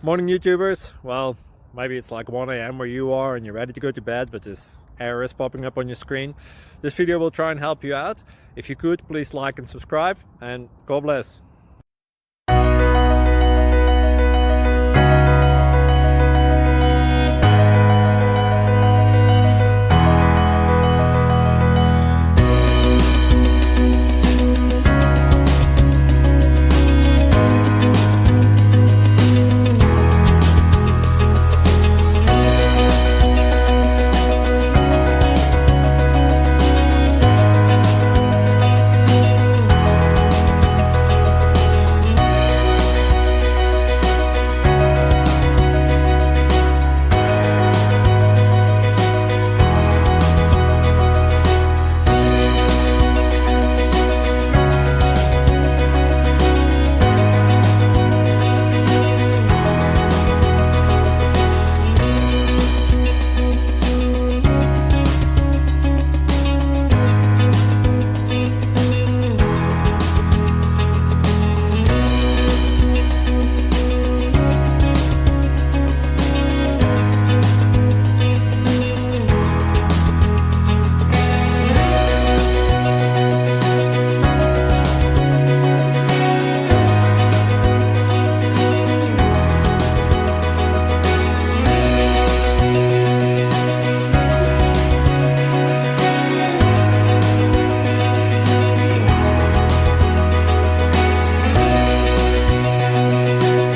Morning YouTubers. Well, maybe it's like 1 a.m. where you are and you're ready to go to bed, but this error is popping up on your screen. This video will try and help you out. If you could, please like and subscribe, and God bless.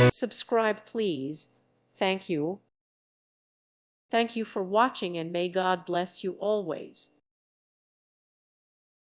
Subscribe, please. Thank you. Thank you for watching, and may God bless you always.